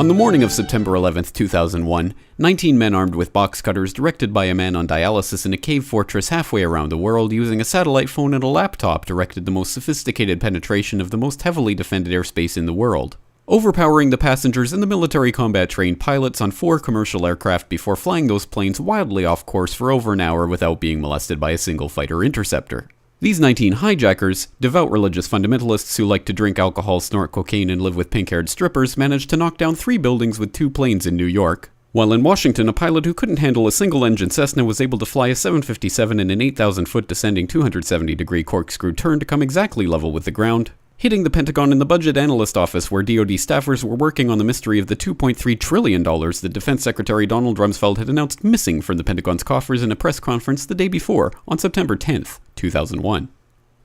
On the morning of September 11, 2001, 19 men armed with box cutters directed by a man on dialysis in a cave fortress halfway around the world using a satellite phone and a laptop directed the most sophisticated penetration of the most heavily defended airspace in the world, overpowering the passengers and the military combat-trained pilots on 4 commercial aircraft before flying those planes wildly off course for over an hour without being molested by a single fighter interceptor. These 19 hijackers, devout religious fundamentalists who like to drink alcohol, snort cocaine, and live with pink-haired strippers, managed to knock down 3 buildings with 2 planes in New York. While in Washington, a pilot who couldn't handle a single-engine Cessna was able to fly a 757 in an 8,000-foot descending 270-degree corkscrew turn to come exactly level with the ground, hitting the Pentagon and the Budget Analyst Office where DoD staffers were working on the mystery of the $2.3 trillion that Defense Secretary Donald Rumsfeld had announced missing from the Pentagon's coffers in a press conference the day before, on September 10th, 2001.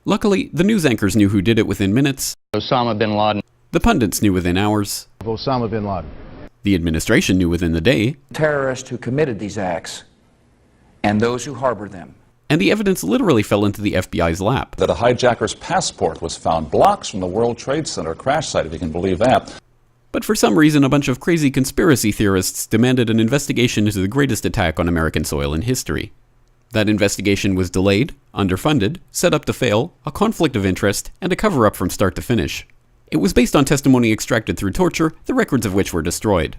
Luckily, the news anchors knew who did it within minutes. Osama bin Laden. The pundits knew within hours. Osama bin Laden. The administration knew within the day. Terrorists who committed these acts and those who harbor them. And the evidence literally fell into the FBI's lap. That a hijacker's passport was found blocks from the World Trade Center crash site, if you can believe that. But for some reason, a bunch of crazy conspiracy theorists demanded an investigation into the greatest attack on American soil in history. That investigation was delayed, underfunded, set up to fail, a conflict of interest, and a cover-up from start to finish. It was based on testimony extracted through torture, the records of which were destroyed.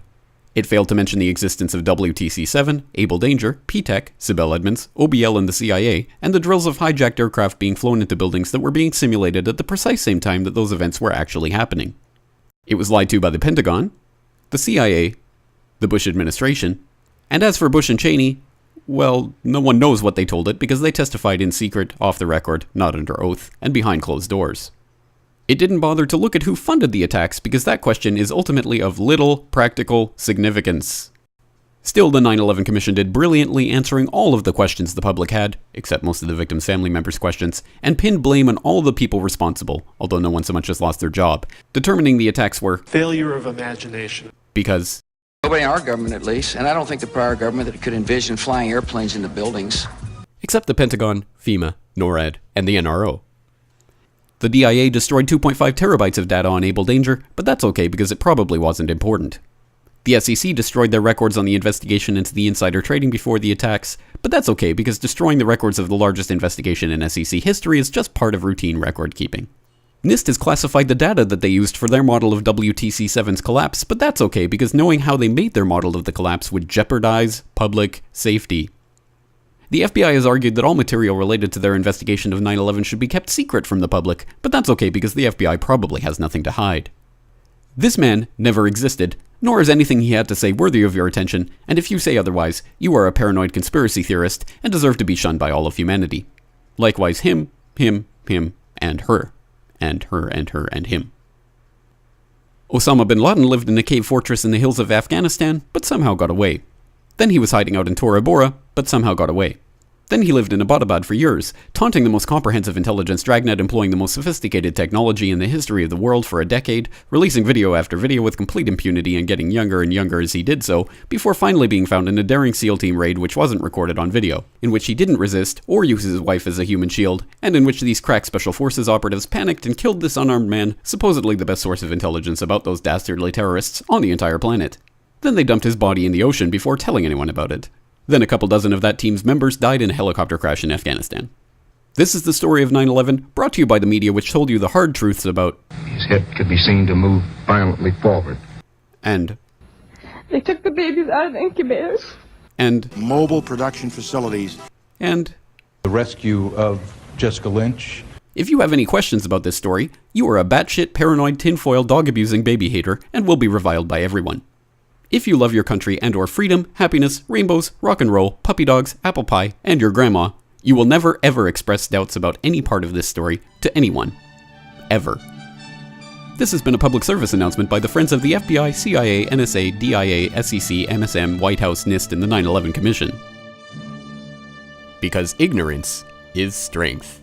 It failed to mention the existence of WTC-7, Able Danger, P-TECH, Sibel Edmonds, OBL and the CIA, and the drills of hijacked aircraft being flown into buildings that were being simulated at the precise same time that those events were actually happening. It was lied to by the Pentagon, the CIA, the Bush administration, and as for Bush and Cheney, well, no one knows what they told it because they testified in secret, off the record, not under oath, and behind closed doors. It didn't bother to look at who funded the attacks because that question is ultimately of little practical significance. Still, the 9/11 Commission did brilliantly answering all of the questions the public had, except most of the victims' family members' questions, and pinned blame on all the people responsible, although no one so much as lost their job, determining the attacks were failure of imagination. Because Nobody in our government, at least, and I don't think the prior government that could envision flying airplanes into buildings. Except the Pentagon, FEMA, NORAD, and the NRO. The DIA destroyed 2.5 terabytes of data on Able Danger, but that's okay because it probably wasn't important. The SEC destroyed their records on the investigation into the insider trading before the attacks, but that's okay because destroying the records of the largest investigation in SEC history is just part of routine record keeping. NIST has classified the data that they used for their model of WTC-7's collapse, but that's okay because knowing how they made their model of the collapse would jeopardize public safety. The FBI has argued that all material related to their investigation of 9/11 should be kept secret from the public, but that's okay because the FBI probably has nothing to hide. This man never existed, nor is anything he had to say worthy of your attention, and if you say otherwise, you are a paranoid conspiracy theorist and deserve to be shunned by all of humanity. Likewise him, and her. And her, and her, and him. Osama bin Laden lived in a cave fortress in the hills of Afghanistan, but somehow got away. Then he was hiding out in Tora Bora, but somehow got away. Then he lived in Abbottabad for years, taunting the most comprehensive intelligence dragnet employing the most sophisticated technology in the history of the world for a decade, releasing video after video with complete impunity and getting younger and younger as he did so, before finally being found in a daring SEAL team raid which wasn't recorded on video, in which he didn't resist or use his wife as a human shield, and in which these crack special forces operatives panicked and killed this unarmed man, supposedly the best source of intelligence about those dastardly terrorists on the entire planet. Then they dumped his body in the ocean before telling anyone about it. Then a couple dozen of that team's members died in a helicopter crash in Afghanistan. This is the story of 9/11, brought to you by the media which told you the hard truths about his head could be seen to move violently forward. And they took the babies out of the incubators. And mobile production facilities. And the rescue of Jessica Lynch. If you have any questions about this story, you are a batshit paranoid tinfoil dog-abusing baby hater and will be reviled by everyone. If you love your country and or freedom, happiness, rainbows, rock and roll, puppy dogs, apple pie, and your grandma, you will never ever express doubts about any part of this story to anyone. Ever. This has been a public service announcement by the Friends of the FBI, CIA, NSA, DIA, SEC, MSM, White House, NIST, and the 9/11 Commission. Because ignorance is strength.